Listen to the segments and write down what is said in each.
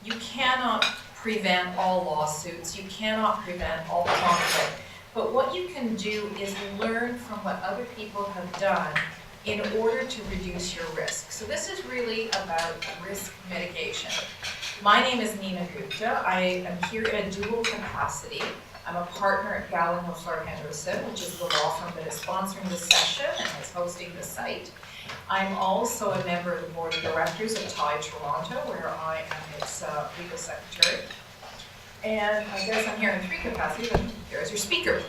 You cannot prevent all lawsuits. You cannot prevent all conflict. But what you can do is learn from what other people have done in order to reduce your risk. So this is really about risk mitigation. My name is Neena Gupta. I am here in a dual capacity. I'm a partner at Gallagher Henderson, which is the law firm that is sponsoring this session and is hosting the site. I'm also a member of the board of directors of TIE Toronto, where I am its legal secretary. And I guess I'm here in three capacities, and here is your speaker.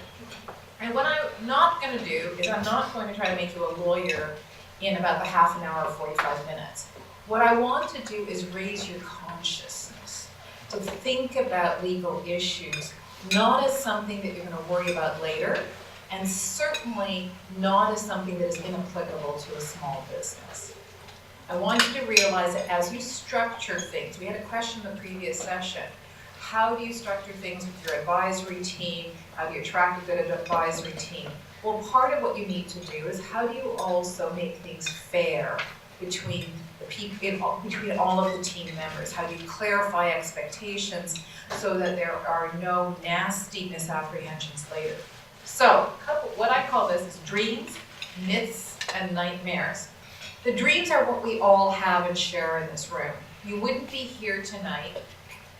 And what I'm not going to do is I'm not going to try to make you a lawyer in about the half an hour or 45 minutes. What I want to do is raise your consciousness to think about legal issues, not as something that you're going to worry about later, and certainly not as something that is inapplicable to a small business. I want you to realize that as you structure things, we had a question in the previous session, how do you structure things with your advisory team? How do you attract a good advisory team? Well, part of what you need to do is how do you also make things fair between the people, between all of the team members? How do you clarify expectations so that there are no nasty misapprehensions later? So, what I call this is dreams, myths, and nightmares. The dreams are what we all have and share in this room. You wouldn't be here tonight.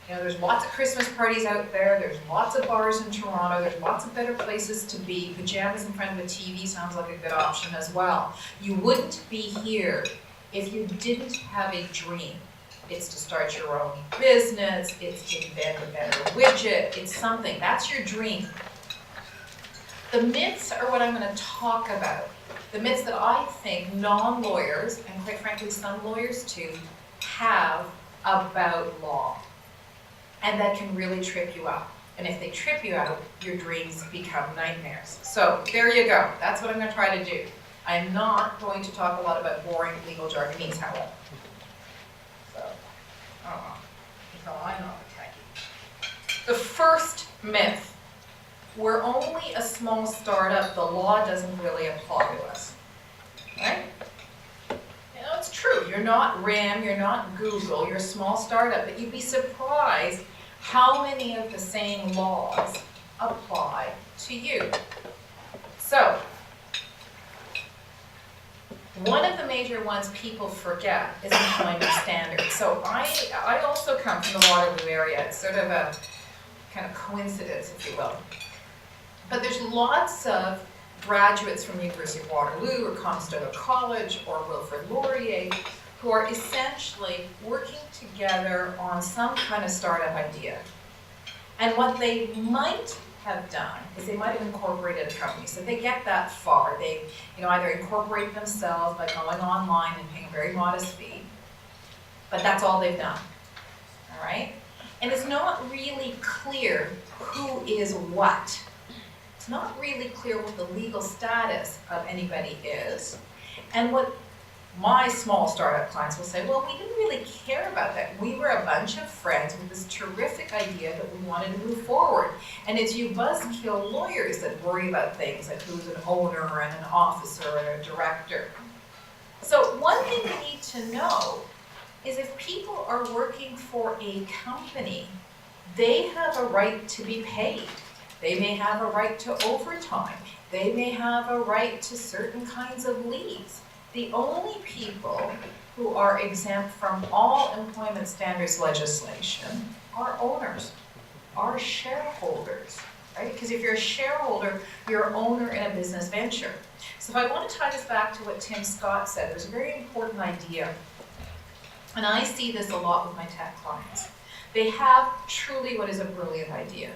You know, there's lots of Christmas parties out there, there's lots of bars in Toronto, there's lots of better places to be. Pajamas in front of a TV sounds like a good option as well. You wouldn't be here if you didn't have a dream. It's to start your own business, it's to invent a better widget, it's something. That's your dream. The myths are what I'm going to talk about. The myths that I think non-lawyers, and quite frankly some lawyers too, have about law. And that can really trip you up. And if they trip you out, your dreams become nightmares. So there you go. That's what I'm going to try to do. I'm not going to talk a lot about boring legal jargonese, however. So, I'm not a techie. The first myth. We're only a small startup, the law doesn't really apply to us, right? You know, it's true, you're not RAM, you're not Google, you're a small startup, but you'd be surprised how many of the same laws apply to you. So, one of the major ones people forget is employment standards. So I also come from the Waterloo area, it's sort of a kind of coincidence, if you will. But there's lots of graduates from the University of Waterloo or Conestoga College or Wilfrid Laurier who are essentially working together on some kind of startup idea. And what they might have done is they might have incorporated a company. So they get that far. They either incorporate themselves by going online and paying a very modest fee, but that's all they've done, all right? And it's not really clear who is what. It's not really clear what the legal status of anybody is. And what my small startup clients will say, well, we didn't really care about that. We were a bunch of friends with this terrific idea that we wanted to move forward. And it's you buzzkill lawyers that worry about things like who's an owner and an officer and a director. So one thing we need to know is if people are working for a company, they have a right to be paid. They may have a right to overtime. They may have a right to certain kinds of leaves. The only people who are exempt from all employment standards legislation are owners, are shareholders, right? Because if you're a shareholder, you're an owner in a business venture. So if I want to tie this back to what Tim Scott said, there's a very important idea. And I see this a lot with my tech clients. They have truly what is a brilliant idea.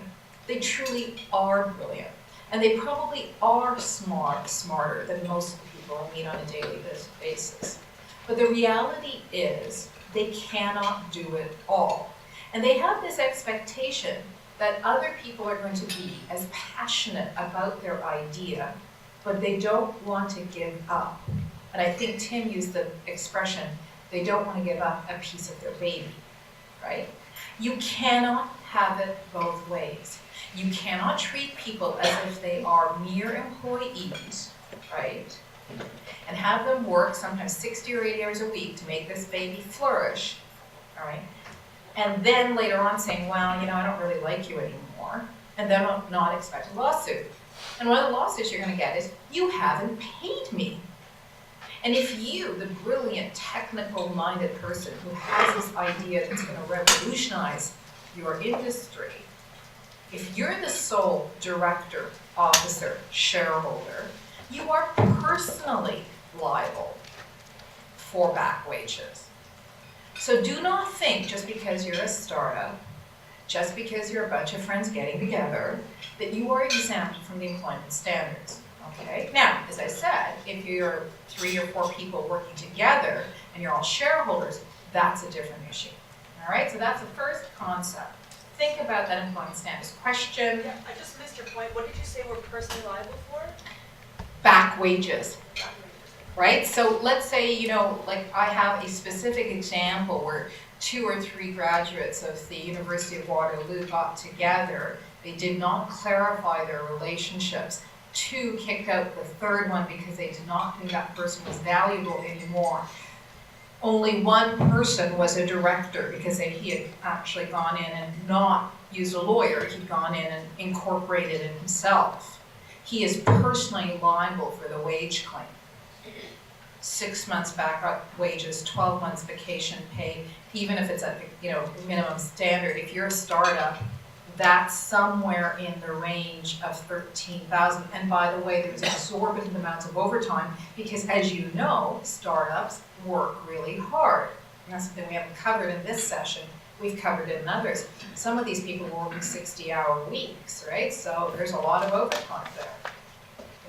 They truly are brilliant. And they probably are smarter than most of the people I meet on a daily basis. But the reality is they cannot do it all. And they have this expectation that other people are going to be as passionate about their idea, but they don't want to give up. And I think Tim used the expression, they don't want to give up a piece of their baby, right? You cannot have it both ways. You cannot treat people as if they are mere employees, right? And have them work sometimes 60 or 80 hours a week to make this baby flourish, all right? and then later on saying, well, you know, I don't really like you anymore, and then not expect a lawsuit. And one of the lawsuits you're going to get is, you haven't paid me. And if you, the brilliant, technical-minded person who has this idea that's going to revolutionize your industry, if you're the sole director, officer, shareholder, you are personally liable for back wages. So do not think just because you're a startup, just because you're a bunch of friends getting together, that you are exempt from the employment standards. Okay? Now, as I said, if you're 3 or 4 people working together and you're all shareholders, that's a different issue. All right? So that's the first concept. Think about that employment standards. Question? Yeah, I just missed your point. What did you say we're personally liable for? Back wages. Back wages. Right? So let's say, you know, like I have a specific example where 2 or 3 graduates of the University of Waterloo got together. They did not clarify their relationships. 2 kicked out the 3rd one because they did not think that person was valuable anymore. Only 1 person was a director because he had actually gone in and not used a lawyer. He'd gone in and incorporated it himself. He is personally liable for the wage claim. 6 months back wages, 12 months vacation pay, even if it's at the, you know, minimum standard. If you're a startup, that's somewhere in the range of 13,000. And by the way, there's exorbitant amounts of overtime because, as you know, startups work really hard. And that's something we haven't covered in this session. We've covered it in others. Some of these people are working 60-hour weeks, right? So there's a lot of overtime there.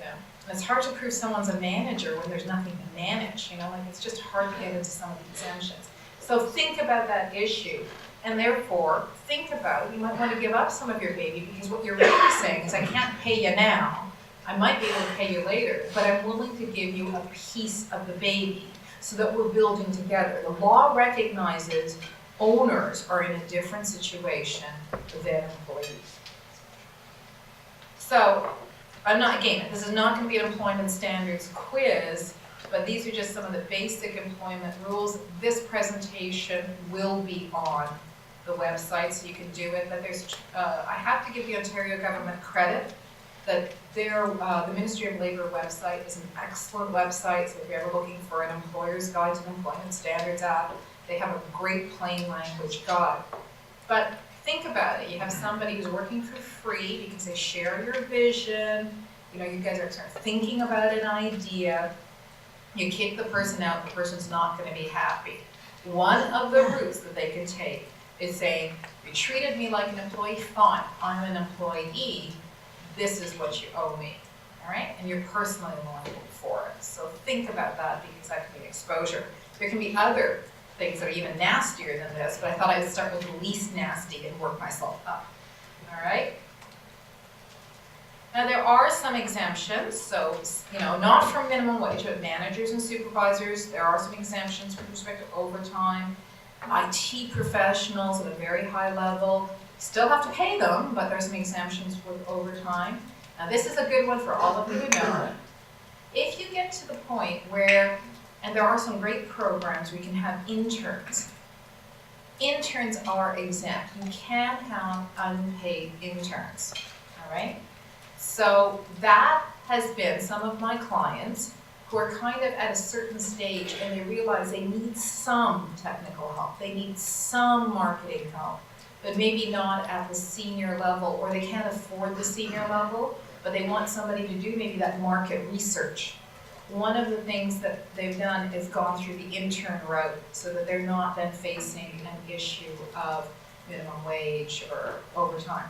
Yeah. And it's hard to prove someone's a manager when there's nothing to manage, you know, like it's just hard to get into some of the exemptions. So think about that issue. And therefore, think about, you might want to give up some of your baby because what you're really saying is, I can't pay you now. I might be able to pay you later, but I'm willing to give you a piece of the baby so that we're building together. The law recognizes owners are in a different situation than employees. So, this is not going to be an employment standards quiz, but these are just some of the basic employment rules. This presentation will be on the website, so you can do it. But there's, I have to give the Ontario government credit that the Ministry of Labour website is an excellent website. So if you're ever looking for an employer's guide to the Employment Standards Act, they have a great plain language guide. But think about it. You have somebody who's working for free because they share your vision. You know, you guys are sort of thinking about an idea. You kick the person out, the person's not going to be happy. One of the routes that they can take is saying, you treated me like an employee, fine, I'm an employee, this is what you owe me, all right? And you're personally liable for it. So think about that because that can be exposure. There can be other things that are even nastier than this, but I thought I'd start with the least nasty and work myself up, all right? Now there are some exemptions, so, you know, not from minimum wage, but managers and supervisors, there are some exemptions with respect to overtime. IT professionals at a very high level, still have to pay them, but there's some exemptions with overtime. Now this is a good one for all of you to know. If you get to the point where, and there are some great programs where you can have interns. Interns are exempt. You can have unpaid interns, all right? So that has been some of my clients who are kind of at a certain stage and they realize they need some technical help. They need some marketing help, but maybe not at the senior level, or they can't afford the senior level, but they want somebody to do maybe that market research. One of the things that they've done is gone through the intern route so that they're not then facing an issue of minimum wage or overtime.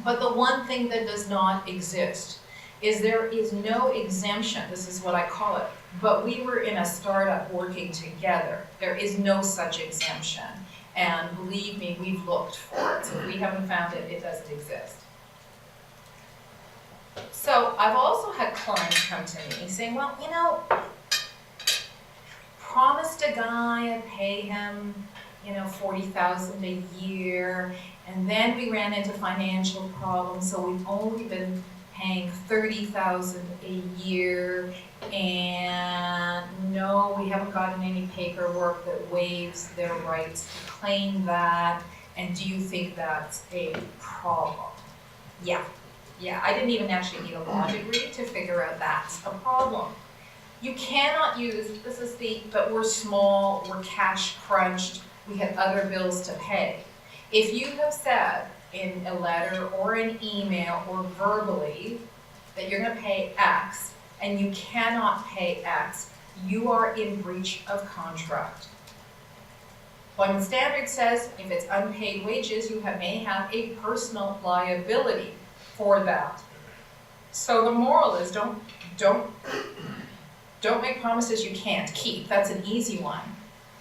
But the one thing that does not exist is there is no exemption, this is what I call it, but we were in a startup working together. There is no such exemption. And believe me, we've looked for it. So if we haven't found it, it doesn't exist. So I've also had clients come to me saying, well, you know, promised a guy I'd pay him, you know, $40,000 a year, and then we ran into financial problems, so we've only been paying $30,000 a year, and no, we haven't gotten any paperwork that waives their rights to claim that, and do you think that's a problem? Yeah, I didn't even actually need a law degree to figure out that's a problem. You cannot use, but we're small, we're cash crunched, we have other bills to pay. If you have said in a letter or an email or verbally that you're gonna pay X and you cannot pay X, you are in breach of contract. Employment standard says if it's unpaid wages, you may have a personal liability for that. So the moral is don't make promises you can't keep. That's an easy one.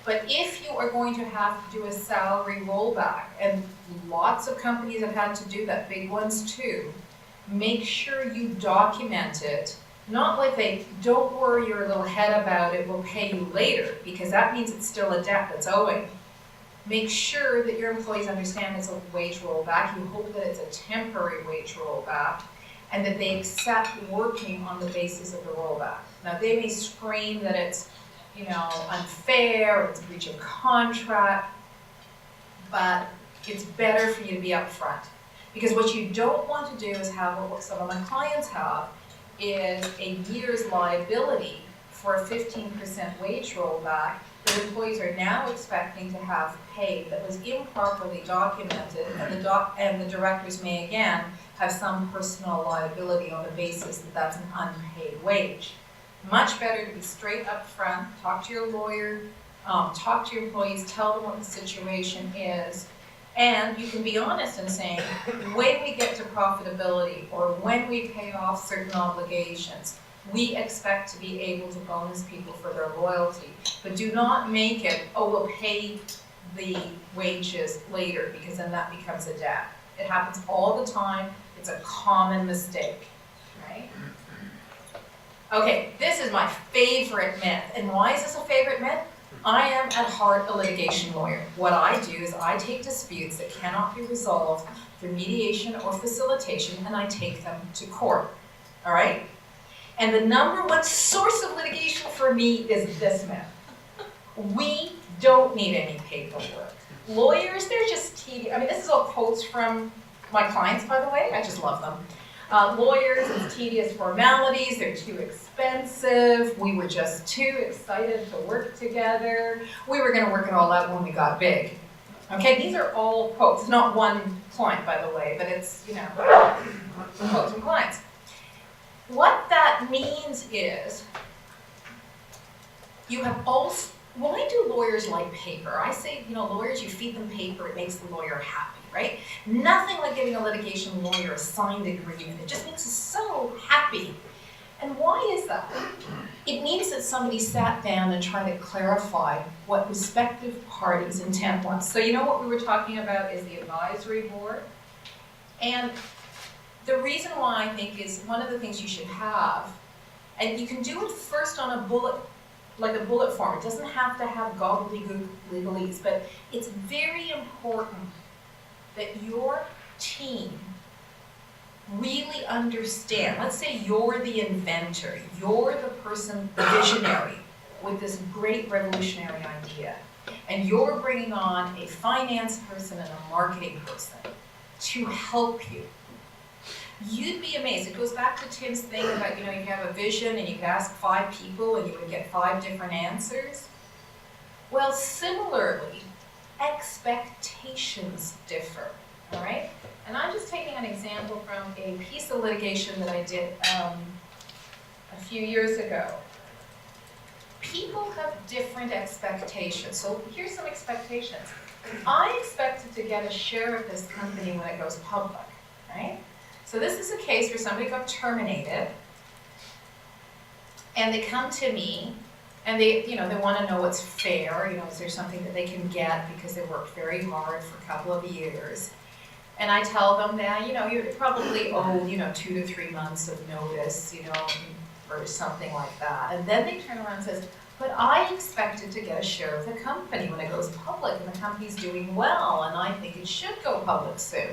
But if you are going to have to do a salary rollback, and lots of companies have had to do that, big ones too, make sure you document it. Not like don't worry your little head about it, we'll pay you later, because that means it's still a debt that's owing. Make sure that your employees understand it's a wage rollback. You hope that it's a temporary wage rollback, and that they accept working on the basis of the rollback. Now, they may scream that it's, unfair, or it's a breach of contract, but it's better for you to be upfront. Because what you don't want to do is have what some of my clients have, is a year's liability for a 15% wage rollback that employees are now expecting to have paid that was improperly documented, and the directors may again have some personal liability on the basis that that's an unpaid wage. Much better to be straight up front, talk to your lawyer, talk to your employees, tell them what the situation is, and you can be honest in saying, when we get to profitability or when we pay off certain obligations, we expect to be able to bonus people for their loyalty. But do not make it, we'll pay the wages later, because then that becomes a debt. It happens all the time. It's a common mistake, right? Okay, this is my favorite myth. And why is this a favorite myth? I am at heart a litigation lawyer. What I do is I take disputes that cannot be resolved through mediation or facilitation, and I take them to court, all right? And the number one source of litigation for me is this myth. We don't need any paperwork. Lawyers, they're just tedious. This is all quotes from my clients, by the way. I just love them. Lawyers, it's tedious formalities, they're too expensive, we were just too excited to work together, we were gonna work it all out when we got big. Okay, these are all quotes. It's not one client, by the way, but it's, quotes from clients. What that means is, you have also, why do lawyers like paper? I say, lawyers, you feed them paper, it makes the lawyer happy, right? Nothing like giving a litigation lawyer a signed agreement. It just makes us so happy. And why is that? It means that somebody sat down and tried to clarify what respective parties' intent was. So what we were talking about is the advisory board. And the reason why I think is one of the things you should have, and you can do it first on a bullet form. It doesn't have to have gobbledygook legalese, but it's very important that your team really understand. Let's say you're the inventor, you're the person, the visionary with this great revolutionary idea, and you're bringing on a finance person and a marketing person to help you. You'd be amazed. It goes back to Tim's thing about, you have a vision and you could ask 5 people and you would get 5 different answers. Well, similarly, expectations differ, all right? And I'm just taking an example from a piece of litigation that I did a few years ago. People have different expectations. So here's some expectations. I expected to get a share of this company when it goes public, right? So this is a case where somebody got terminated, and they come to me, and they want to know what's fair. Is there something that they can get because they worked very hard for a couple of years? And I tell them that you're probably owed 2 to 3 months of notice, or something like that. And then they turn around and says, but I expected to get a share of the company when it goes public, and the company's doing well, and I think it should go public soon.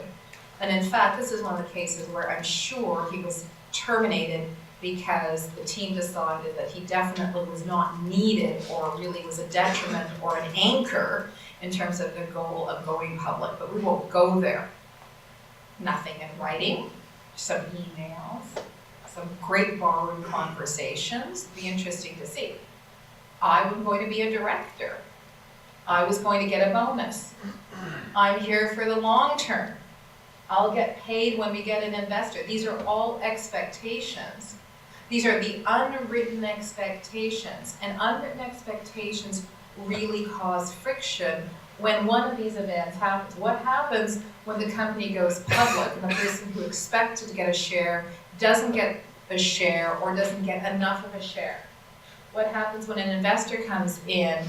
And in fact, this is one of the cases where I'm sure he was terminated because the team decided that he definitely was not needed or really was a detriment or an anchor in terms of the goal of going public. But we won't go there. Nothing in writing, some emails, some great ballroom conversations. Be interesting to see. I was going to be a director. I was going to get a bonus. I'm here for the long term. I'll get paid when we get an investor. These are all expectations. These are the unwritten expectations. And unwritten expectations really cause friction when one of these events happens. What happens when the company goes public and the person who expected to get a share doesn't get a share or doesn't get enough of a share? What happens when an investor comes in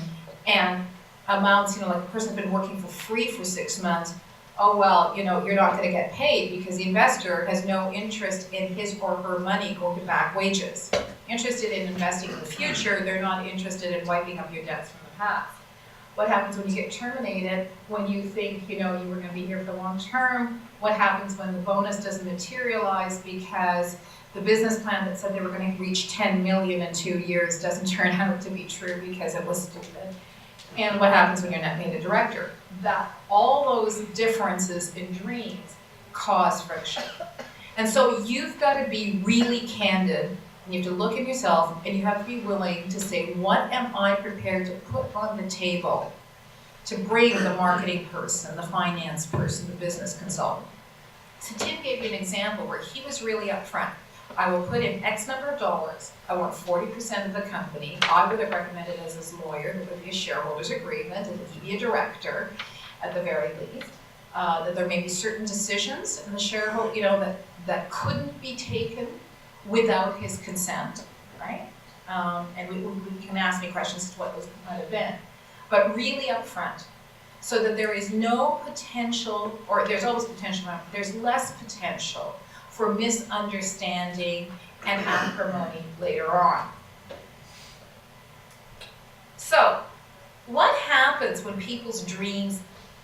and amounts, like a person's been working for free for 6 months, oh well, you're not gonna get paid because the investor has no interest in his or her money going to back wages. Interested in investing in the future, they're not interested in wiping up your debts from the past. What happens when you get terminated, when you think, you were gonna be here for long term? What happens when the bonus doesn't materialize because the business plan that said they were gonna reach 10 million in 2 years doesn't turn out to be true because it was stupid? And what happens when you're not made a director? That all those differences in dreams cause friction. And so you've got to be really candid. You have to look at yourself and you have to be willing to say, what am I prepared to put on the table to bring the marketing person, the finance person, the business consultant? So Tim gave you an example where he was really upfront. I will put in X number of dollars. I want 40% of the company. I would have recommended as his lawyer that there be a shareholders agreement and that he be a director at the very least. That there may be certain decisions in the shareholder, that couldn't be taken without his consent, right? And we can ask me questions as to what those might have been. But really upfront, so that there is no potential, or there's always potential, there's less potential for misunderstanding and acrimony later on. So, what happens when people's dreams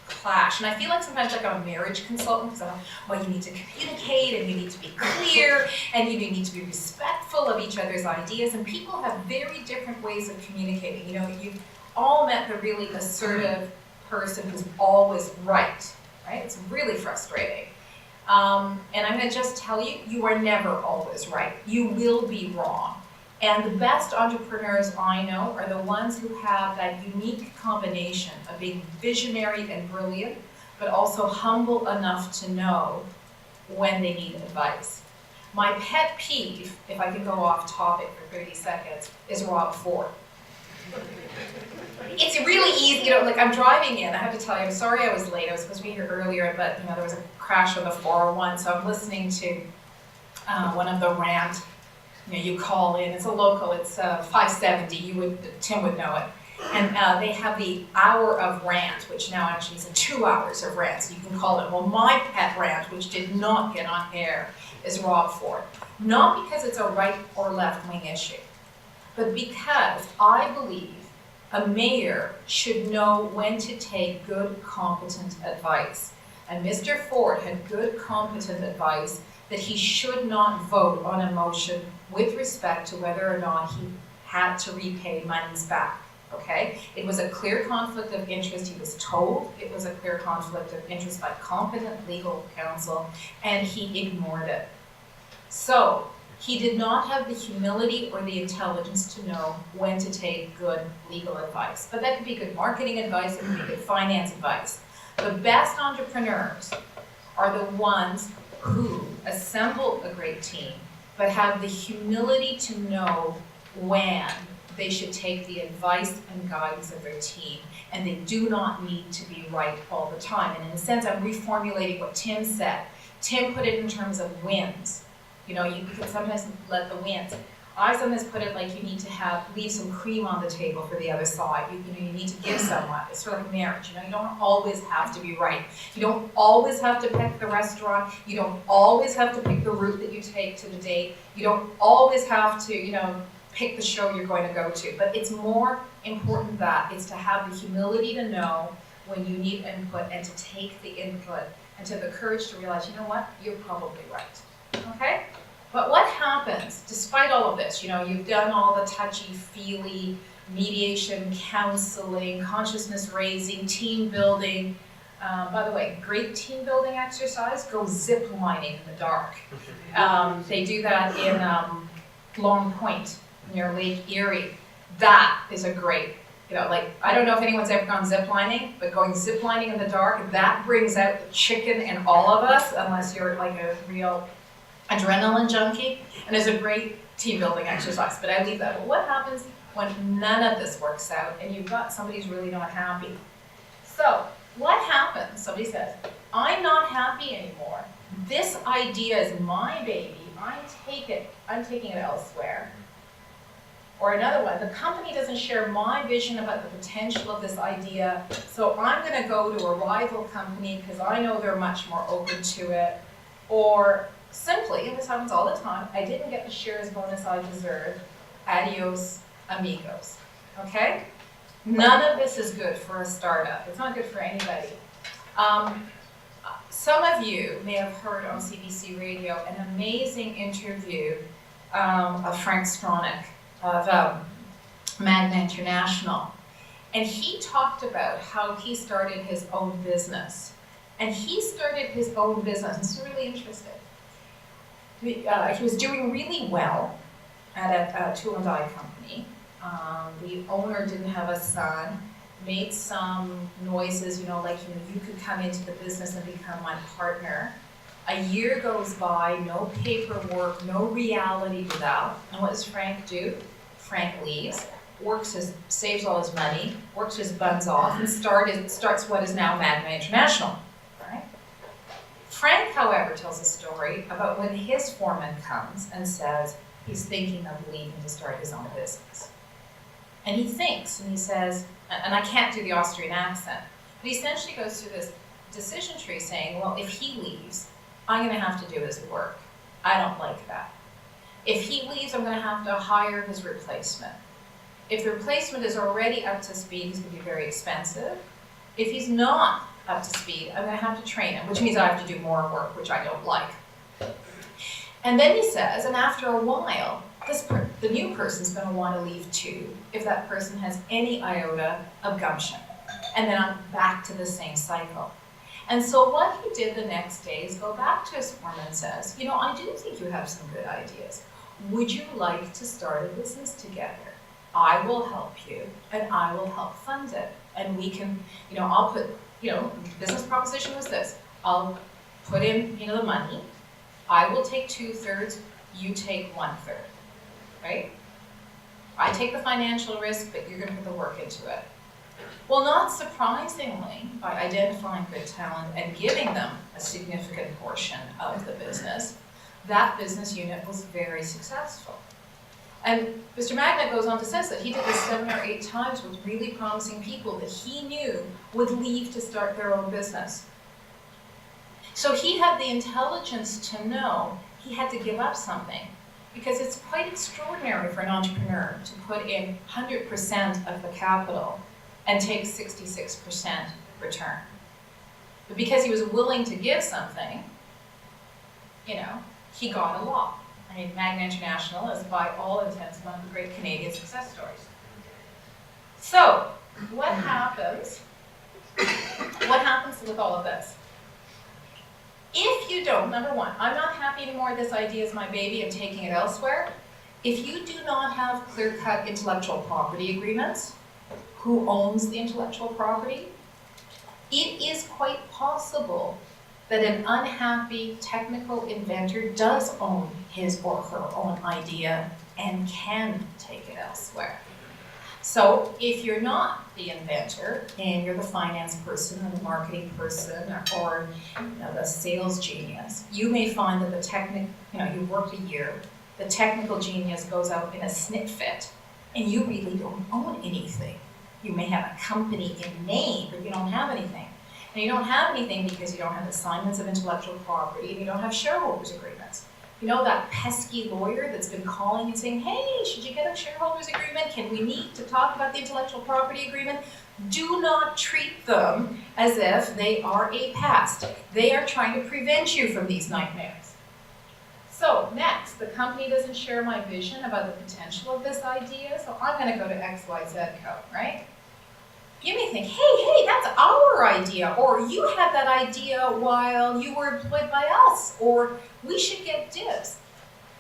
clash? And I feel like sometimes like I'm a marriage consultant, because you need to communicate and you need to be clear and you need to be respectful of each other's ideas, and people have very different ways of communicating. You've all met the really assertive person who's always right? It's really frustrating. And I'm going to just tell you, you are never always right. You will be wrong. And the best entrepreneurs I know are the ones who have that unique combination of being visionary and brilliant, but also humble enough to know when they need advice. My pet peeve, if I can go off topic for 30 seconds, is Rob Ford. It's really easy, I'm driving in, I have to tell you, I'm sorry I was late, I was supposed to be here earlier, but there was a crash on the 401, so I'm listening to one of the rant, you call in, it's a local, it's 570, Tim would know it, and they have the hour of rant, which now actually is 2 hours of rant, so you can call it. Well, my pet rant, which did not get on air, is Rob Ford. Not because it's a right or left wing issue, but because I believe a mayor should know when to take good, competent advice. And Mr. Ford had good, competent advice that he should not vote on a motion with respect to whether or not he had to repay monies back, okay? It was a clear conflict of interest. He was told it was a clear conflict of interest by competent legal counsel, and he ignored it. So, he did not have the humility or the intelligence to know when to take good legal advice. But that could be good marketing advice, it could be good finance advice. The best entrepreneurs are the ones who assemble a great team, but have the humility to know when they should take the advice and guidance of their team, and they do not need to be right all the time. And in a sense, I'm reformulating what Tim said. Tim put it in terms of wins. You can sometimes let the wins. I sometimes put it like you need to leave some cream on the table for the other side. You need to give someone. It's sort of like marriage. You don't always have to be right. You don't always have to pick the restaurant. You don't always have to pick the route that you take to the date. You don't always have to, pick the show you're going to go to. But it's more important that it's to have the humility to know when you need input and to take the input and to have the courage to realize, you know what, you're probably right, okay? But what happens, despite all of this, you've done all the touchy-feely mediation, counseling, consciousness raising, team building. By the way, great team building exercise, go zip lining in the dark. They do that in Long Point near Lake Erie. That is a great, I don't know if anyone's ever gone zip lining, but going zip lining in the dark, that brings out the chicken in all of us, unless you're like a real adrenaline junkie. And it's a great team building exercise, but I leave that. But what happens when none of this works out and you've got somebody who's really not happy? So what happens? Somebody says, I'm not happy anymore. This idea is my baby. I'm taking it elsewhere. Or another one, the company doesn't share my vision about the potential of this idea, so I'm going to go to a rival company because I know they're much more open to it. Or simply, and this happens all the time, I didn't get the shares bonus I deserved. Adios, amigos. Okay? None of this is good for a startup. It's not good for anybody. Some of you may have heard on CBC Radio an amazing interview of Frank Stronach of Magna International. And he talked about how he started his own business. And he started his own business. It's really interesting. He was doing really well at a tool and die company. The owner didn't have a son, made some noises, you could come into the business and become my partner. A year goes by, no paperwork, no reality to that. And what does Frank do? Frank leaves, saves all his money, works his buns off, and starts what is now Magna International. Right? Frank, however, tells a story about when his foreman comes and says he's thinking of leaving to start his own business. And he thinks, and he says, and I can't do the Austrian accent, but he essentially goes through this decision tree saying, well, if he leaves, I'm going to have to do his work. I don't like that. If he leaves, I'm going to have to hire his replacement. If the replacement is already up to speed, he's going to be very expensive. If he's not up to speed, I'm going to have to train him, which means I have to do more work, which I don't like. And then he says, and after a while, the new person's going to want to leave too, if that person has any iota of gumption. And then I'm back to the same cycle. And so what he did the next day is go back to his foreman and says, I do think you have some good ideas. Would you like to start a business together? I will help you, and I will help fund it. And we can, I'll put, business proposition was this. I'll put in, the money. I will take 2/3, you take 1/3, right? I take the financial risk, but you're going to put the work into it. Well, not surprisingly, by identifying good talent and giving them a significant portion of the business, that business unit was very successful. And Mr. Magnet goes on to say that he did this 7 or 8 times with really promising people that he knew would leave to start their own business. So he had the intelligence to know he had to give up something, because it's quite extraordinary for an entrepreneur to put in 100% of the capital and take 66% return. But because he was willing to give something, he got a lot. I mean, Magna International is by all intents one of the great Canadian success stories. So, what happens with all of this? If you don't, number one, I'm not happy anymore, this idea is my baby, I'm taking it elsewhere. If you do not have clear-cut intellectual property agreements, who owns the intellectual property, it is quite possible that an unhappy technical inventor does own his or her own idea and can take it elsewhere. So if you're not the inventor and you're the finance person or the marketing person or the sales genius, you may find that you worked a year, the technical genius goes out in a snit fit, and you really don't own anything. You may have a company in name, but you don't have anything. And you don't have anything because you don't have assignments of intellectual property and you don't have shareholders agreements. You know, that pesky lawyer that's been calling and saying, hey, should you get a shareholders agreement? Can we meet to talk about the intellectual property agreement? Do not treat them as if they are a pest. They are trying to prevent you from these nightmares. So next, the company doesn't share my vision about the potential of this idea, so I'm going to go to XYZ Co, right? You may think, hey, that's our idea, or you had that idea while you were employed by us, or we should get dibs.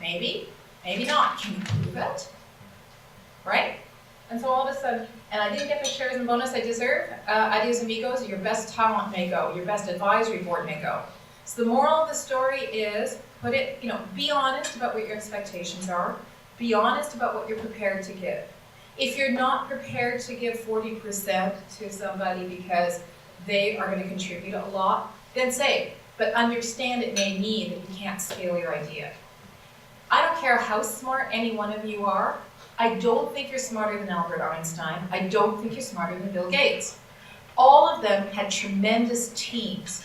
Maybe, maybe not. Can you prove it? Right? And so all of a sudden, and I didn't get the shares and bonus I deserve, adios amigos, your best talent may go, your best advisory board may go. So the moral of the story is, be honest about what your expectations are, be honest about what you're prepared to give. If you're not prepared to give 40% to somebody because they are going to contribute a lot, then say, but understand it may mean that you can't scale your idea. I don't care how smart any one of you are. I don't think you're smarter than Albert Einstein. I don't think you're smarter than Bill Gates. All of them had tremendous teams.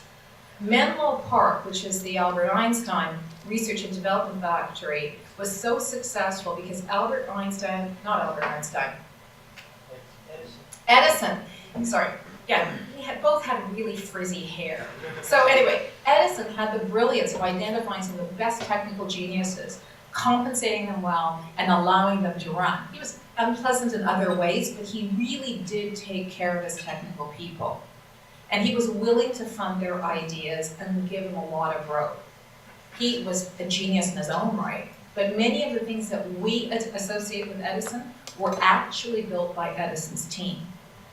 Menlo Park, which is the Albert Einstein Research and Development Factory, was so successful because Edison, both had really frizzy hair. So anyway, Edison had the brilliance of identifying some of the best technical geniuses, compensating them well, and allowing them to run. He was unpleasant in other ways, but he really did take care of his technical people. And he was willing to fund their ideas and give them a lot of rope. He was a genius in his own right, but many of the things that we associate with Edison were actually built by Edison's team,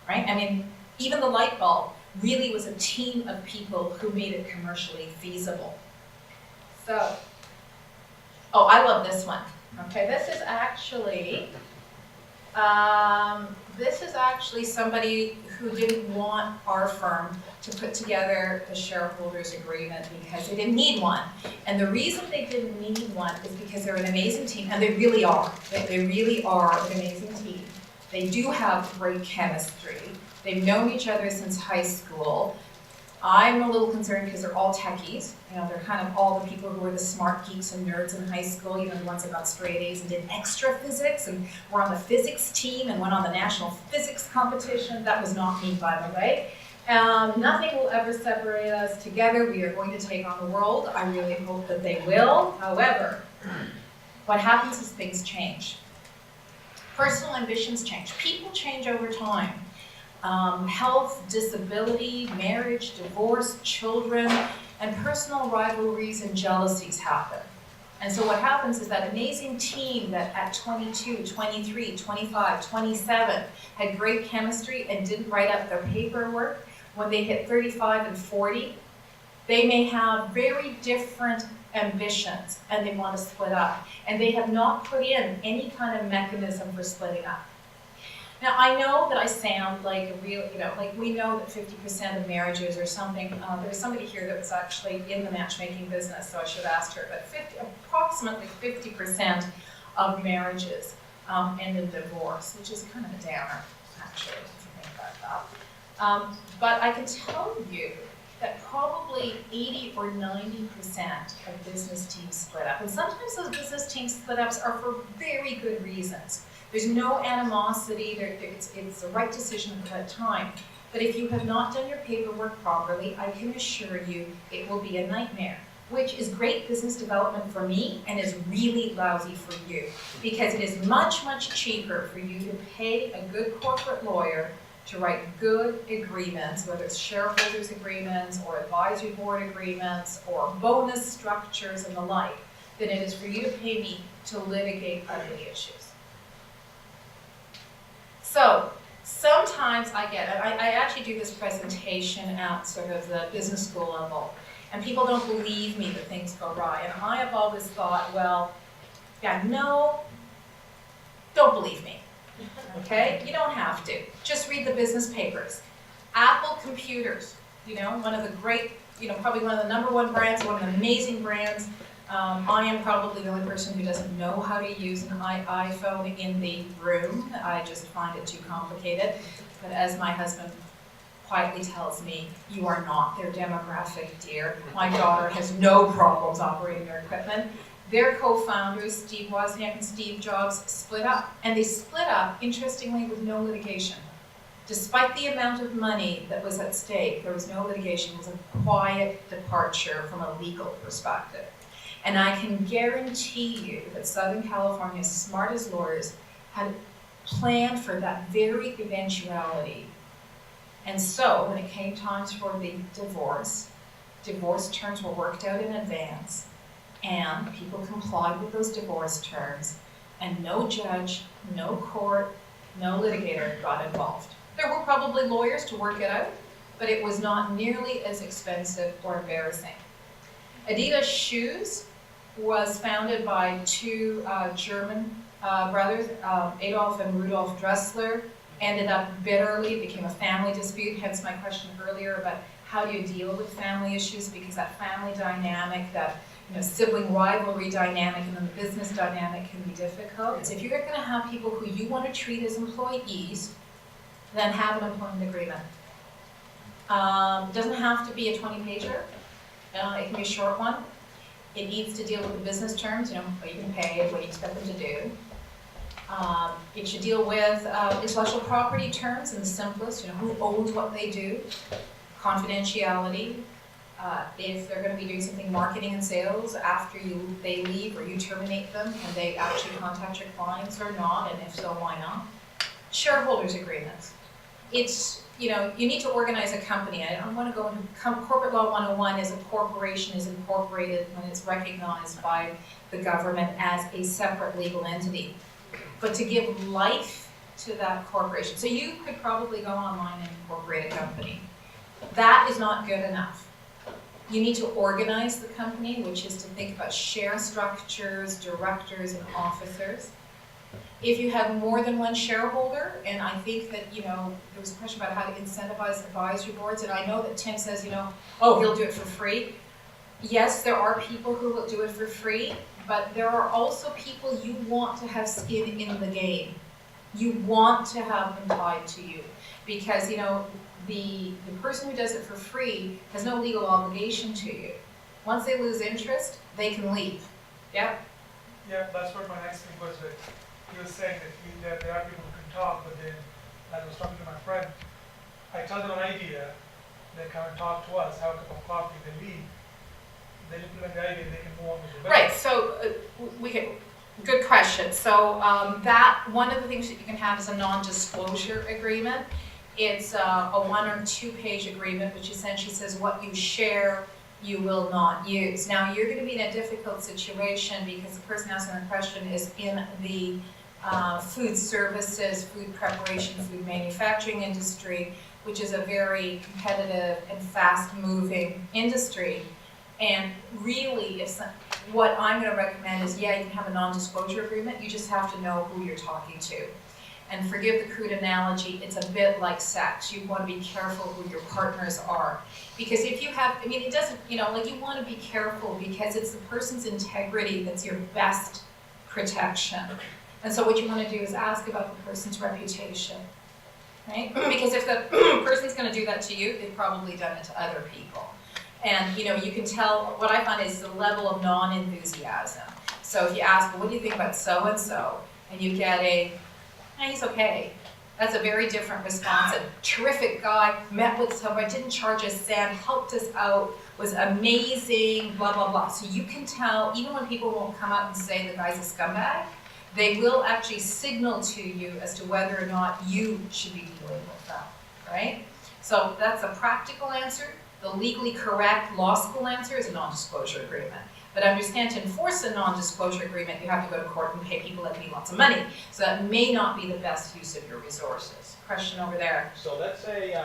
right? I mean, even the light bulb really was a team of people who made it commercially feasible. So, oh, I love this one. Okay, this is actually somebody who didn't want our firm to put together the shareholders agreement because they didn't need one. And the reason they didn't need one is because they're an amazing team, and they really are. They really are an amazing team. They do have great chemistry. They've known each other since high school. I'm a little concerned because they're all techies. You know, they're kind of all the people who were the smart geeks and nerds in high school, even the ones that got straight A's and did extra physics and were on the physics team and went on the national physics competition. That was not me, by the way. Nothing will ever separate us together. We are going to take on the world. I really hope that they will. However, what happens is things change. Personal ambitions change. People change over time. Health, disability, marriage, divorce, children, and personal rivalries and jealousies happen. And so what happens is that amazing team that at 22, 23, 25, 27 had great chemistry and didn't write up their paperwork, when they hit 35 and 40, they may have very different ambitions and they want to split up. And they have not put in any kind of mechanism for splitting up. Now, I know that I sound like a real, like we know that 50% of marriages or something, there was somebody here that was actually in the matchmaking business, so I should have asked her, but approximately 50% of marriages end in divorce, which is kind of a downer, actually, if you think about that. But I can tell you that probably 80 or 90% of business teams split up. And sometimes those business team split ups are for very good reasons. There's no animosity, it's the right decision at the right time. But if you have not done your paperwork properly, I can assure you it will be a nightmare, which is great business development for me and is really lousy for you. Because it is much, much cheaper for you to pay a good corporate lawyer to write good agreements, whether it's shareholders agreements or advisory board agreements or bonus structures and the like, than it is for you to pay me to litigate ugly issues. So sometimes I actually do this presentation at sort of the business school level, and people don't believe me that things go awry. And I have always thought, well, yeah, no, don't believe me. Okay? You don't have to. Just read the business papers. Apple computers, one of the great, probably one of the #1 brands, one of the amazing brands. I am probably the only person who doesn't know how to use an iPhone in the room. I just find it too complicated. But as my husband quietly tells me, you are not their demographic, dear. My daughter has no problems operating their equipment. Their co-founders, Steve Wozniak and Steve Jobs, split up. And they split up, interestingly, with no litigation. Despite the amount of money that was at stake, there was no litigation. It was a quiet departure from a legal perspective. And I can guarantee you that Southern California's smartest lawyers had planned for that very eventuality. And so, when it came time for the divorce terms were worked out in advance, and people complied with those divorce terms, and no judge, no court, no litigator got involved. There were probably lawyers to work it out, but it was not nearly as expensive or embarrassing. Adidas Shoes was founded by two German brothers, Adolf and Rudolf Dressler. Ended up bitterly, became a family dispute, hence my question earlier about how do you deal with family issues, because that family dynamic, that sibling rivalry dynamic, and then the business dynamic can be difficult. So if you're going to have people who you want to treat as employees, then have an employment agreement. It doesn't have to be a 20-pager. It can be a short one. It needs to deal with the business terms, what you can pay, what you expect them to do. It should deal with intellectual property terms in the simplest, who owns what they do, confidentiality, if they're going to be doing something marketing and sales after they leave or you terminate them, can they actually contact your clients or not, and if so, why not? Shareholders agreements. It's, you need to organize a company. I don't want to go into corporate law 101 is a corporation is incorporated when it's recognized by the government as a separate legal entity. But to give life to that corporation. So you could probably go online and incorporate a company. That is not good enough. You need to organize the company, which is to think about share structures, directors, and officers. If you have more than one shareholder, and I think that, there was a question about how to incentivize advisory boards, and I know that Tim says, oh, he'll do it for free. Yes, there are people who will do it for free, but there are also people you want to have skin in the game. You want to have them tied to you, because, the person who does it for free has no legal obligation to you. Once they lose interest, they can leave. Yeah? Yeah, that's what my next thing was. He was saying that there are people who can talk, but then, as I was talking to my friend, I tell them an idea, they come and talk to us, have a cup of coffee, they leave, they implement the idea, they can move on with the business. Right, so good question. So that one of the things that you can have is a non-disclosure agreement. It's a 1 or 2 page agreement, which essentially says what you share, you will not use. Now, you're going to be in a difficult situation because the person asking the question is in the food services, food preparation, food manufacturing industry, which is a very competitive and fast-moving industry. And really, what I'm going to recommend is, yeah, you can have a non-disclosure agreement. You just have to know who you're talking to. And forgive the crude analogy, it's a bit like sex. You want to be careful who your partners are. Because if you have, it doesn't, you want to be careful because it's the person's integrity that's your best protection. And so what you want to do is ask about the person's reputation, right? Because if the person's going to do that to you, they've probably done it to other people. And, you can tell, what I find is the level of non-enthusiasm. So if you ask, well, what do you think about so-and-so? And you get he's okay. That's a very different response. A terrific guy, met with someone, didn't charge a cent, helped us out, was amazing, blah, blah, blah. So you can tell, even when people won't come out and say the guy's a scumbag, they will actually signal to you as to whether or not you should be dealing with them, right? So that's a practical answer. The legally correct law school answer is a non-disclosure agreement. But understand, to enforce a non-disclosure agreement, you have to go to court and pay people that need lots of money. So that may not be the best use of your resources. Question over there. So let's say you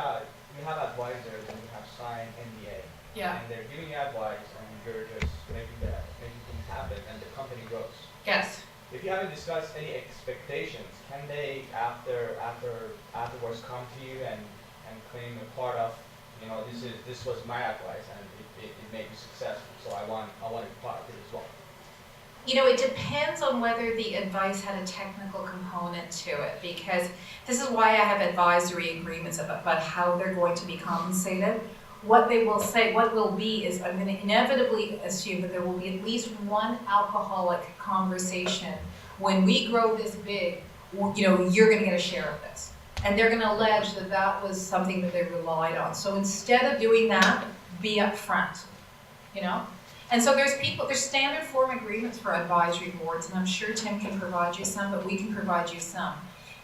have advisors and you have signed NDA. Yeah. And they're giving you advice and you're just making things happen and the company grows. Yes. If you haven't discussed any expectations, can they afterwards come to you and claim a part of, this was my advice and it made me successful, so I want to be part of it as well? It depends on whether the advice had a technical component to it, because this is why I have advisory agreements about how they're going to be compensated. what they will say, what will be is, I'm gonna inevitably assume that there will be at least one alcoholic conversation. When we grow this big, you're gonna get a share of this. And they're gonna allege that that was something that they relied on. So instead of doing that, be upfront, And so there's standard form agreements for advisory boards, and I'm sure Tim can provide you some, but we can provide you some.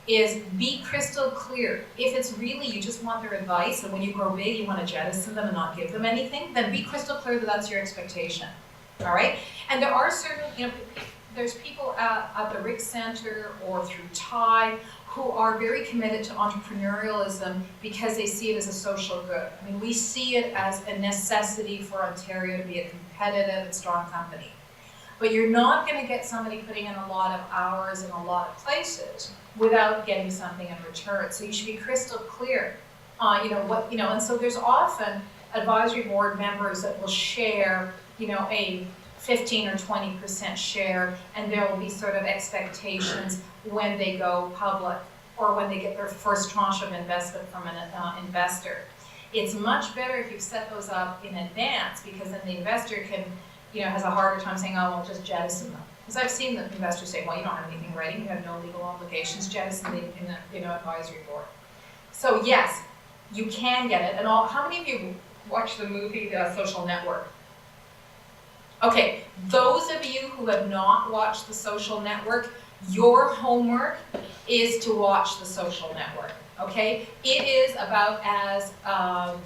Is be crystal clear. If it's really you just want their advice, and when you grow big you want to jettison them and not give them anything, then be crystal clear that that's your expectation. All right? And there are certain, there's people at the Rick Center or through TIE who are very committed to entrepreneurialism because they see it as a social good. I mean, we see it as a necessity for Ontario to be a competitive and strong company. But you're not going to get somebody putting in a lot of hours in a lot of places without getting something in return. So you should be crystal clear. And so there's often advisory board members that will share, a 15 or 20% share, and there will be sort of expectations when they go public or when they get their first tranche of investment from an investor. It's much better if you set those up in advance, because then the investor can, has a harder time saying, oh, well, just jettison them. Because I've seen the investors say, well, you don't have anything in writing, you have no legal obligations, jettison the advisory board. So yes, you can get it. And how many of you watched the movie Social Network? Okay, those of you who have not watched The Social Network, your homework is to watch The Social Network, okay? It is about as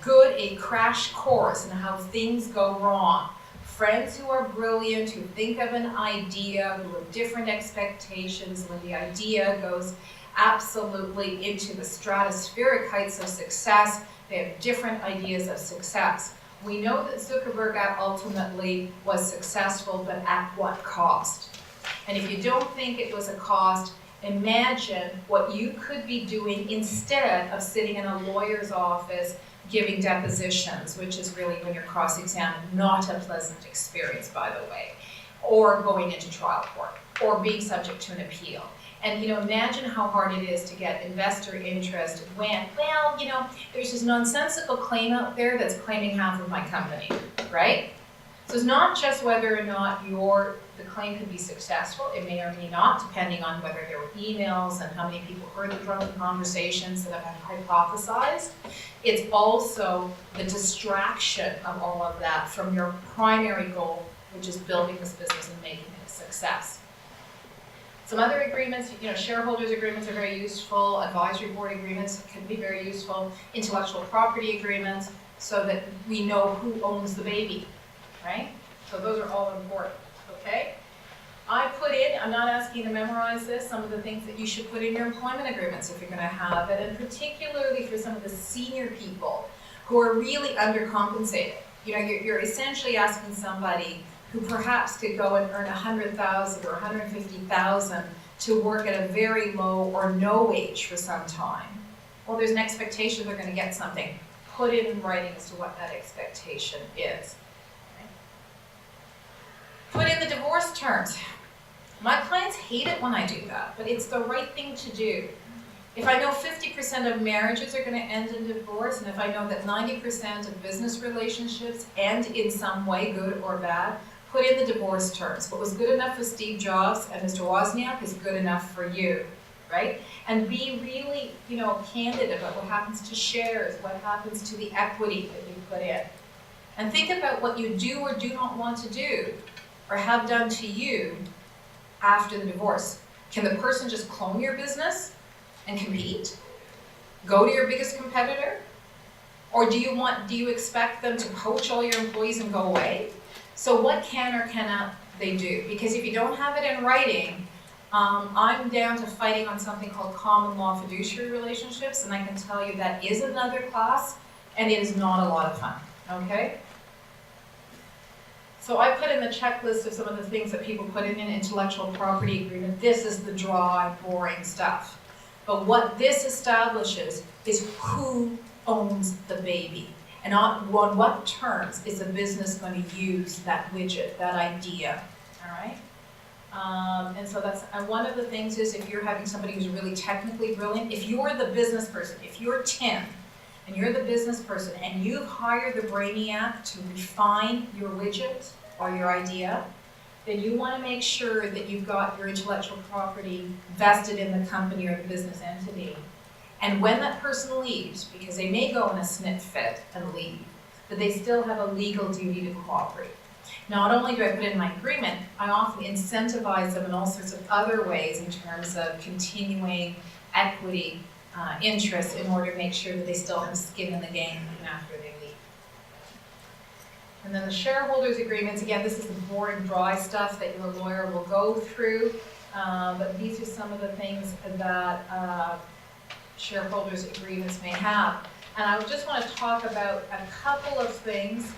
good a crash course in how things go wrong. Friends who are brilliant, who think of an idea, who have different expectations, when the idea goes absolutely into the stratospheric heights of success, they have different ideas of success. We know that Zuckerberg ultimately was successful, but at what cost? And if you don't think it was a cost, imagine what you could be doing instead of sitting in a lawyer's office giving depositions, which is really when you're cross-examined, not a pleasant experience, by the way, or going into trial court, or being subject to an appeal. And imagine how hard it is to get investor interest when, there's this nonsensical claim out there that's claiming half of my company, right? So it's not just whether or not the claim could be successful, it may or may not, depending on whether there were emails and how many people heard the drunken conversations that have been hypothesized. It's also the distraction of all of that from your primary goal, which is building this business and making it a success. Some other agreements, shareholders agreements are very useful, advisory board agreements can be very useful, intellectual property agreements, so that we know who owns the baby, right? So those are all important, okay? I put in, I'm not asking you to memorize this, some of the things that you should put in your employment agreements if you're gonna have it, and particularly for some of the senior people who are really undercompensated. You're essentially asking somebody who perhaps could go and earn $100,000 or $150,000 to work at a very low or no wage for some time. Well, there's an expectation they're going to get something. Put it in writing as to what that expectation is. Okay. Put in the divorce terms. My clients hate it when I do that, but it's the right thing to do. If I know 50% of marriages are going to end in divorce, and if I know that 90% of business relationships end in some way, good or bad, put in the divorce terms. What was good enough for Steve Jobs and Mr. Wozniak is good enough for you, right? And be really, candid about what happens to shares, what happens to the equity that you put in. And think about what you do or do not want to do or have done to you after the divorce. Can the person just clone your business and compete? Go to your biggest competitor? Or do you expect them to poach all your employees and go away? So what can or cannot they do? Because if you don't have it in writing, I'm down to fighting on something called common law fiduciary relationships, and I can tell you that is another class, and it is not a lot of fun, okay? So I put in the checklist of some of the things that people put in an intellectual property agreement. This is the dry, boring stuff. But what this establishes is who owns the baby. And on what terms is the business going to use that widget, that idea, all right? And so and one of the things is if you're having somebody who's really technically brilliant, if you're the business person, if you're Tim, and you're the business person, and you've hired the brainiac to refine your widget or your idea, then you want to make sure that you've got your intellectual property vested in the company or the business entity. And when that person leaves, because they may go in a snit fit and leave, that they still have a legal duty to cooperate. Not only do I put in my agreement, I often incentivize them in all sorts of other ways in terms of continuing equity interests in order to make sure that they still have skin in the game even after they leave. And then the shareholders agreements, again, this is the boring, dry stuff that your lawyer will go through, but these are some of the things that shareholders agreements may have. And I just want to talk about a couple of things.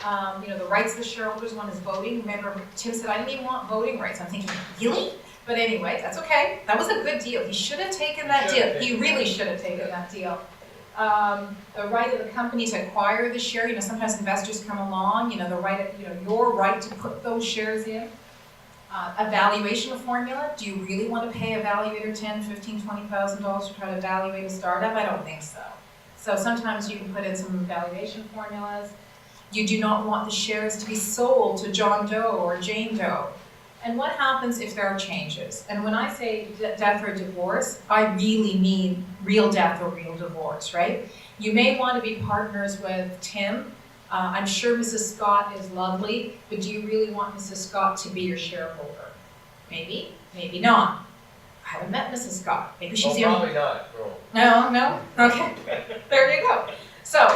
The rights of the shareholders, one is voting. Remember, Tim said, I didn't even want voting rights. I'm thinking, really? But anyway, that's okay. That was a good deal. He should have taken that deal. He really should have taken that deal. The right of the company to acquire the share. Sometimes investors come along, the right of, your right to put those shares in. A valuation formula. Do you really want to pay a valuator $10,000, $15,000, $20,000 to try to evaluate a startup? I don't think so. So sometimes you can put in some valuation formulas. You do not want the shares to be sold to John Doe or Jane Doe. And what happens if there are changes? And when I say death or divorce, I really mean real death or real divorce, right? You may want to be partners with Tim. I'm sure Mrs. Scott is lovely, but do you really want Mrs. Scott to be your shareholder? Maybe, maybe not. I haven't met Mrs. Scott. Maybe she's the only... Probably not, No? Okay. There you go. So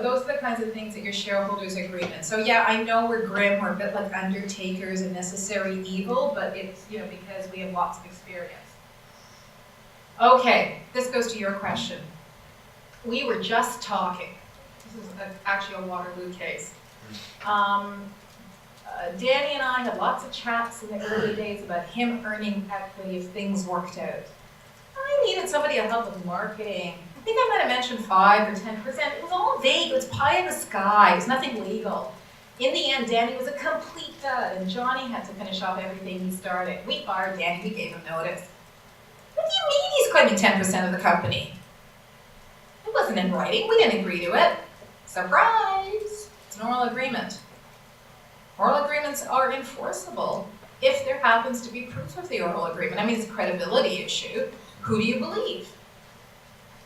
those are the kinds of things that your shareholders agreement. So yeah, I know we're grim, we're a bit like undertakers and necessary evil, but it's, because we have lots of experience. Okay, this goes to your question. We were just talking. This is actually a Waterloo case. Danny and I had lots of chats in the early days about him earning equity if things worked out. I needed somebody to help with marketing. I think I might have mentioned 5 or 10%. It was all vague. It was pie in the sky. It was nothing legal. In the end, Danny was a complete dud, and Johnny had to finish off everything he started. We fired Danny. We gave him notice. What do you mean he's claiming 10% of the company? It wasn't in writing. We didn't agree to it. Surprise! It's an oral agreement. Oral agreements are enforceable if there happens to be proof of the oral agreement. I mean, it's a credibility issue. Who do you believe?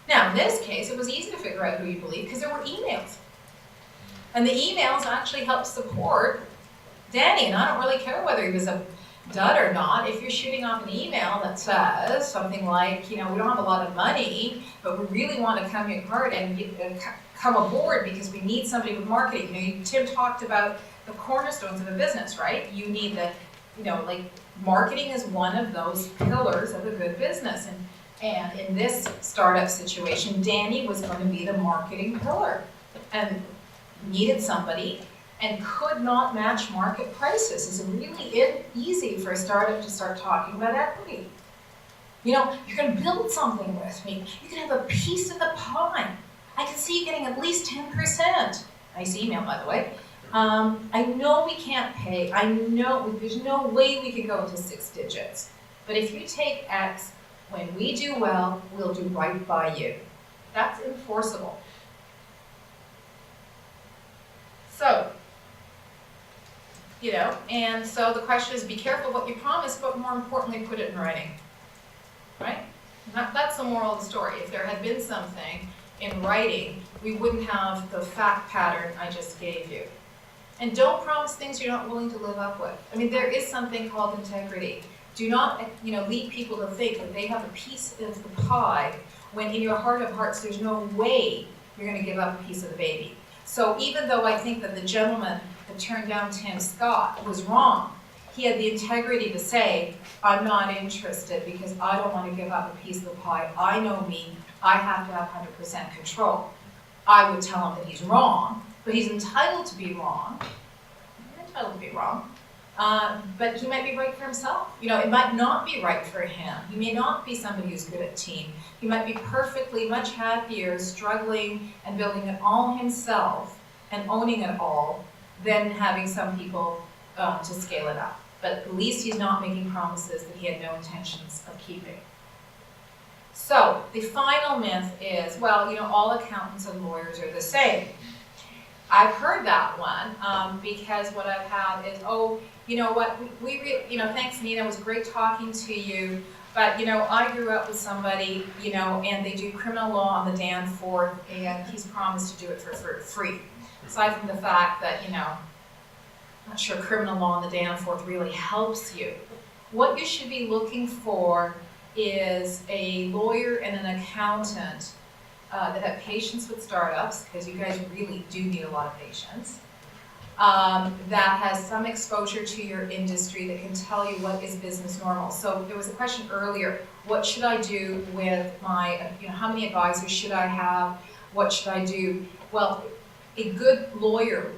Now, in this case, it was easy to figure out who you believe because there were emails. And the emails actually helped support Danny, and I don't really care whether he was a dud or not. If you're shooting off an email that says something like, we don't have a lot of money, but we really want to come in hard and come aboard because we need somebody with marketing. Tim talked about the cornerstones of a business, right? You need the, marketing is one of those pillars of a good business. And in this startup situation, Danny was going to be the marketing pillar and needed somebody and could not match market prices. It's really easy for a startup to start talking about equity. You're going to build something with me. You can have a piece of the pie. I can see you getting at least 10%. Nice email, by the way. I know we can't pay. I know there's no way we can go into 6 digits. But if you take X, when we do well, we'll do right by you. That's enforceable. So, and so the question is be careful what you promise, but more importantly, put it in writing. Right? That's the moral of the story. If there had been something in writing, we wouldn't have the fact pattern I just gave you. And don't promise things you're not willing to live up with. I mean, there is something called integrity. Do not, lead people to think that they have a piece of the pie when in your heart of hearts there's no way you're going to give up a piece of the baby. So even though I think that the gentleman that turned down Tim Scott was wrong, he had the integrity to say, I'm not interested because I don't want to give up a piece of the pie. I know me. I have to have 100% control. I would tell him that he's wrong, but he's entitled to be wrong. He's entitled to be wrong. But he might be right for himself. It might not be right for him. He may not be somebody who's good at team. He might be perfectly much happier struggling and building it all himself and owning it all than having some people to scale it up. But at least he's not making promises that he had no intentions of keeping. So the final myth is, well, all accountants and lawyers are the same. I've heard that one because what I've had is, oh, you know what, thanks Neena, it was great talking to you, but I grew up with somebody, and they do criminal law on the Danforth, and he's promised to do it for free. Aside from the fact that, I'm not sure criminal law on the Danforth really helps you. What you should be looking for is a lawyer and an accountant that have patience with startups, because you guys really do need a lot of patience, that has some exposure to your industry, that can tell you what is business normal. So there was a question earlier, what should I do with my, how many advisors should I have? What should I do? Well, a good lawyer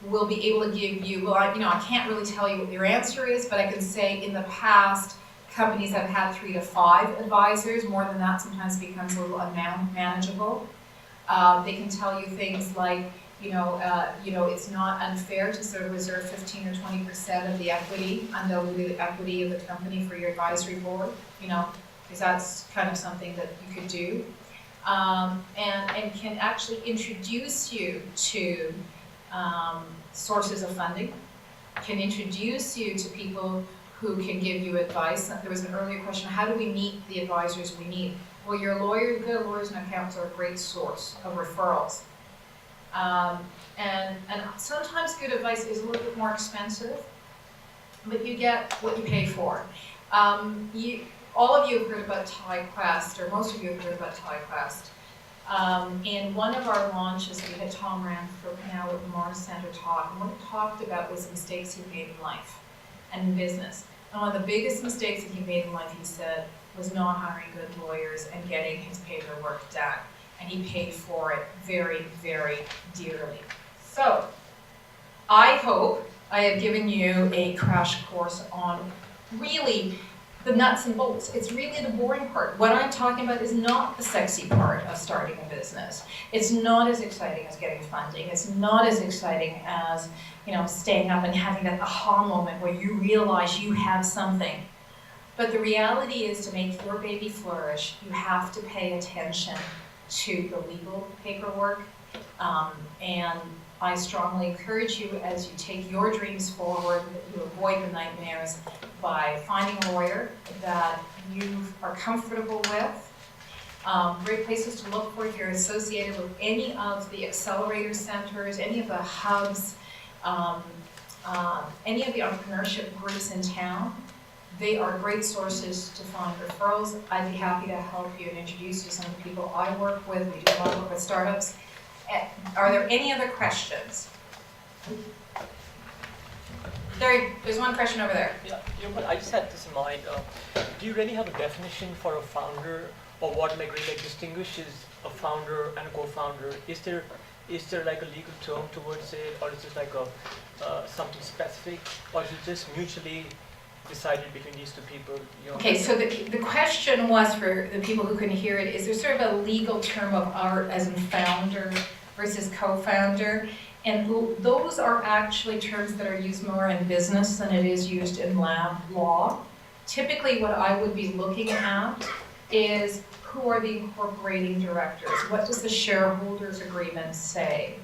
will be able to give you, well, I can't really tell you what your answer is, but I can say in the past, companies have had 3 to 5 advisors. More than that sometimes becomes a little unmanageable. They can tell you things like, it's not unfair to sort of reserve 15 or 20% of the equity, undiluted equity of the company for your advisory board, because that's kind of something that you could do. And can actually introduce you to sources of funding, can introduce you to people who can give you advice. There was an earlier question, how do we meet the advisors we need? Well, good lawyers and accountants are a great source of referrals. And sometimes good advice is a little bit more expensive, but you get what you pay for. All of you have heard about TiEQuest, or most of you have heard about TiEQuest. In one of our launches, we had Tom Ranford now at the Mars Center talk, and what he talked about was the mistakes he made in life and in business. And one of the biggest mistakes that he made in life, he said, was not hiring good lawyers and getting his paperwork done. And he paid for it very, very dearly. So, I hope I have given you a crash course on really the nuts and bolts. It's really the boring part. What I'm talking about is not the sexy part of starting a business. It's not as exciting as getting funding. It's not as exciting as, staying up and having that aha moment where you realize you have something. But the reality is, to make your baby flourish, you have to pay attention to the legal paperwork. And I strongly encourage you, as you take your dreams forward, that you avoid the nightmares by finding a lawyer that you are comfortable with. Great places to look for if you're associated with any of the accelerator centers, any of the hubs, any of the entrepreneurship groups in town. They are great sources to find referrals. I'd be happy to help you and introduce you to some of the people I work with. We do a lot of work with startups. Are there any other questions? There's one question over there. Yeah, but I just had this in mind. Do you really have a definition for a founder, or what really distinguishes a founder and a co-founder? Is there like a legal term towards it, or is it like something specific, or is it just mutually decided between these two people? Okay, so the question was, for the people who couldn't hear it, is there sort of a legal term of art as in founder versus co-founder? And those are actually terms that are used more in business than it is used in lab law. Typically what I would be looking at is, who are the incorporating directors? What does the shareholders agreement say?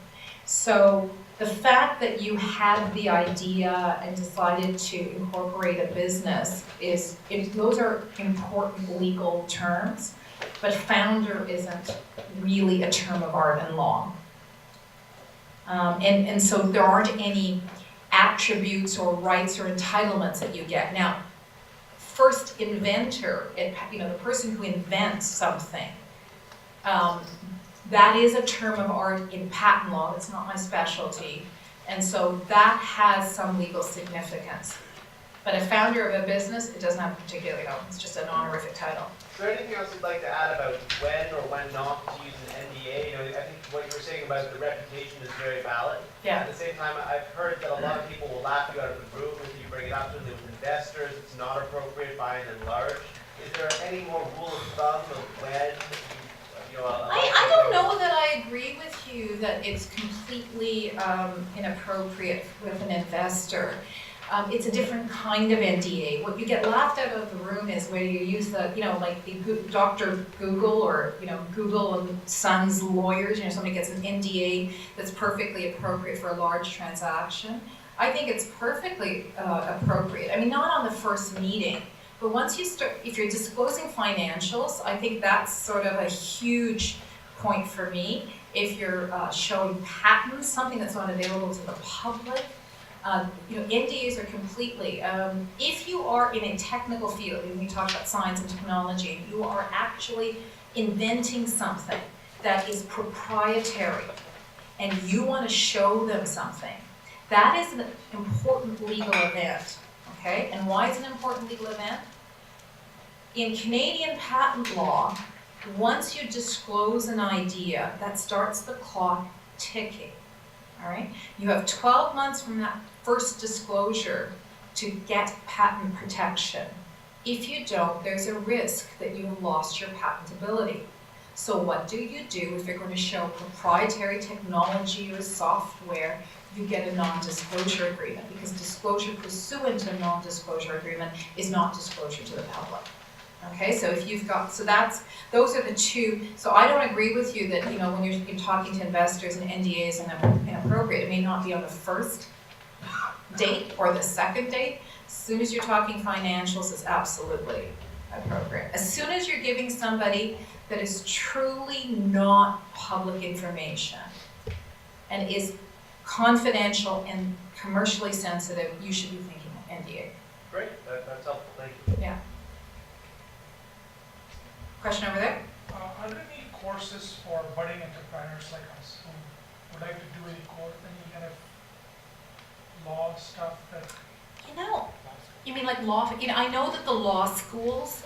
So the fact that you had the idea and decided to incorporate a business those are important legal terms, but founder isn't really a term of art in law. And so there aren't any attributes or rights or entitlements that you get. Now, first inventor, the person who invents something, that is a term of art in patent law. That's not my specialty. And so that has some legal significance. But a founder of a business, it doesn't have a particular, it's just an honorific title. Is there anything else you'd like to add about when or when not to use an NDA? I think what you were saying about the reputation is very valid. Yeah. At the same time, I've heard that a lot of people will laugh you out of the room if you bring it up to them with investors. It's not appropriate by and large. Is there any more rule of thumb of when I don't know that I agree with you that it's completely inappropriate with an investor. It's a different kind of NDA. What you get laughed out of the room is where you use the, like the Dr. Google or, Google and Sons lawyers, somebody gets an NDA that's perfectly appropriate for a large transaction. I think it's perfectly appropriate. I mean, not on the first meeting, but once you start, if you're disclosing financials, I think that's sort of a huge point for me. If you're showing patents, something that's not available to the public, NDAs are completely, if you are in a technical field, and we talk about science and technology, you are actually inventing something that is proprietary, and you want to show them something, that is an important legal event, okay? And why is it an important legal event? In Canadian patent law, once you disclose an idea, that starts the clock ticking, all right? You have 12 months from that first disclosure to get patent protection. If you don't, there's a risk that you have lost your patentability. So what do you do if you're going to show proprietary technology or software? You get a non-disclosure agreement, because disclosure pursuant to a non-disclosure agreement is not disclosure to the public. Okay, so if you've got, those are the two. So I don't agree with you that, when you're talking to investors and NDA is inappropriate. It may not be on the first date or the second date. As soon as you're talking financials, it's absolutely appropriate. As soon as you're giving somebody that is truly not public information and is confidential and commercially sensitive, you should be thinking NDA. Great, that's helpful, thank you. Yeah. Question over there? Are there any courses for budding entrepreneurs like us who would like to do any kind of law stuff that? You mean like law, I know that the law schools,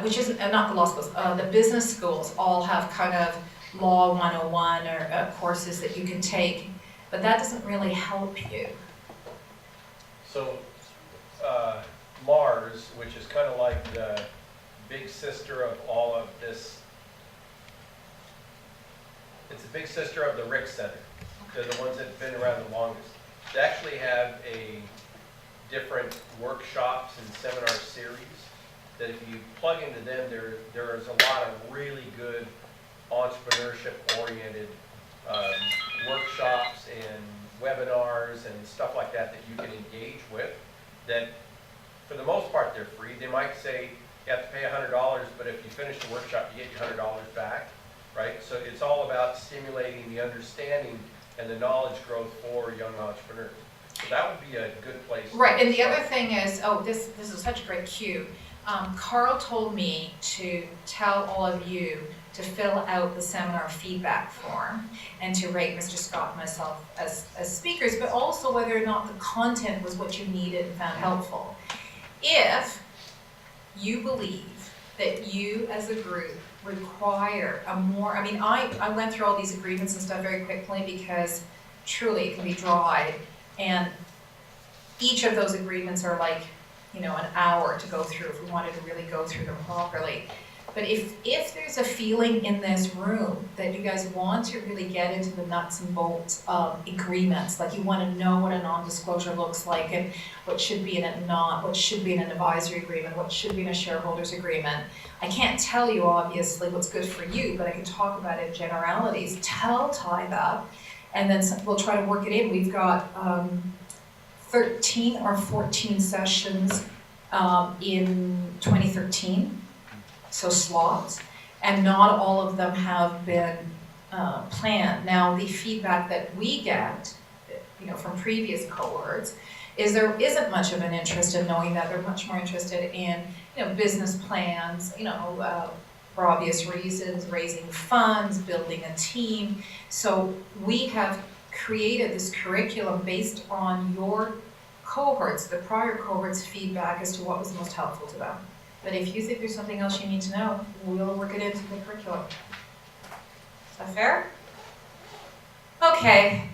which isn't, not the law schools, the business schools all have kind of law 101 or courses that you can take, but that doesn't really help you. So, Mars, which is kind of like the big sister of all of this, it's a big sister of the Rick Center. They're the ones that have been around the longest. They actually have a different workshops and seminar series that if you plug into them, there is a lot of really good entrepreneurship-oriented workshops and webinars and stuff like that that you can engage with, that for the most part they're free. They might say you have to pay $100, but if you finish the workshop, you get your $100 back, right? So it's all about stimulating the understanding and the knowledge growth for young entrepreneurs. So that would be a good place. Right, and the other thing is, this is such a great cue. Carl told me to tell all of you to fill out the seminar feedback form and to rate Mr. Scott and myself as speakers, but also whether or not the content was what you needed and found helpful. If you believe that you as a group require a more, I went through all these agreements and stuff very quickly because truly it can be dry, and each of those agreements are like, an hour to go through if we wanted to really go through them properly. But if there's a feeling in this room that you guys want to really get into the nuts and bolts of agreements, like you want to know what a non-disclosure looks like and what should be in it and not, what should be in an advisory agreement, what should be in a shareholders agreement. I can't tell you obviously what's good for you, but I can talk about it in generalities. Tell Ty that, and then we'll try to work it in. We've got 13 or 14 sessions in 2013. So slots, and not all of them have been planned. Now, the feedback that we get, from previous cohorts, is there isn't much of an interest in knowing that. They're much more interested in, business plans, for obvious reasons, raising funds, building a team. So we have created this curriculum based on your cohorts, the prior cohorts' feedback as to what was most helpful to them. But if you think there's something else you need to know, we'll work it into the curriculum. Is that fair? Okay,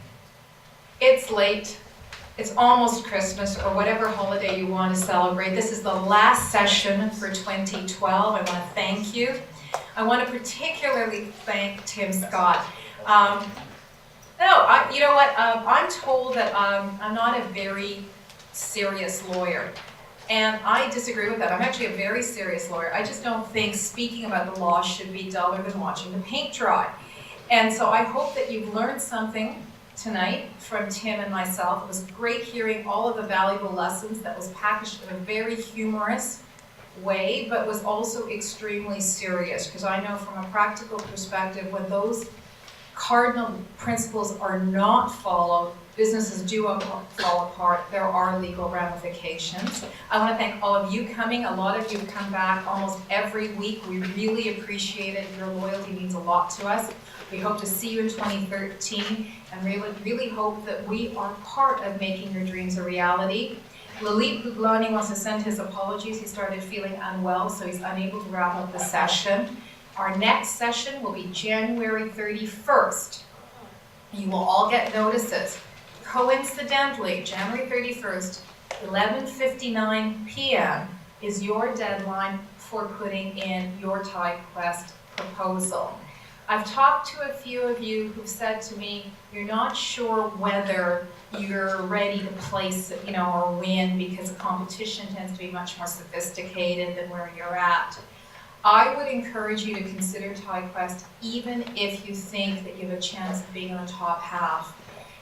it's late. It's almost Christmas or whatever holiday you want to celebrate. This is the last session for 2012. I want to thank you. I want to particularly thank Tim Scott. You know what? I'm told that I'm not a very serious lawyer. And I disagree with that. I'm actually a very serious lawyer. I just don't think speaking about the law should be duller than watching the paint dry. And so I hope that you've learned something tonight from Tim and myself. It was great hearing all of the valuable lessons that was packaged in a very humorous way, but was also extremely serious, because I know from a practical perspective, when those cardinal principles are not followed, businesses do fall apart. There are legal ramifications. I want to thank all of you coming. A lot of you have come back almost every week. We really appreciate it. Your loyalty means a lot to us. We hope to see you in 2013 and really hope that we are part of making your dreams a reality. Lalit Buglani wants to send his apologies. He started feeling unwell, so he's unable to wrap up the session. Our next session will be January 31st. You will all get notices. Coincidentally, January 31st, 11:59 p.m. is your deadline for putting in your TideQuest proposal. I've talked to a few of you who've said to me, you're not sure whether you're ready to place, or win, because the competition tends to be much more sophisticated than where you're at. I would encourage you to consider TideQuest even if you think that you have a chance of being in the top half,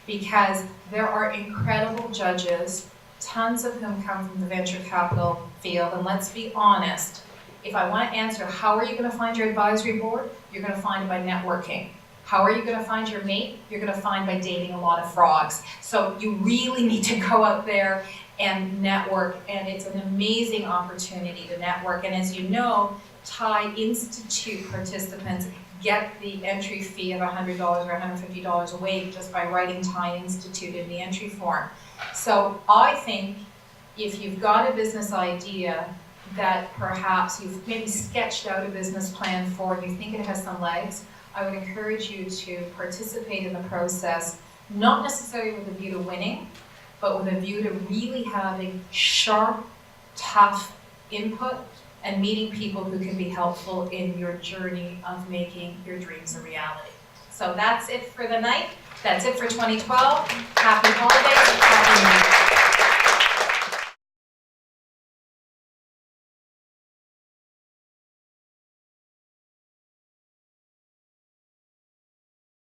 because there are incredible judges, tons of whom come from the venture capital field, and let's be honest, if I want to answer, how are you going to find your advisory board? You're going to find it by networking. How are you going to find your mate? You're going to find by dating a lot of frogs. So you really need to go out there and network, and it's an amazing opportunity to network. And as you know, Tide Institute participants get the entry fee of $100 or $150 a week just by writing Tide Institute in the entry form. So I think if you've got a business idea that perhaps you've maybe sketched out a business plan for, and you think it has some legs, I would encourage you to participate in the process, not necessarily with a view to winning, but with a view to really having sharp, tough input and meeting people who can be helpful in your journey of making your dreams a reality. So that's it for the night. That's it for 2012. Happy holidays. Happy New Year.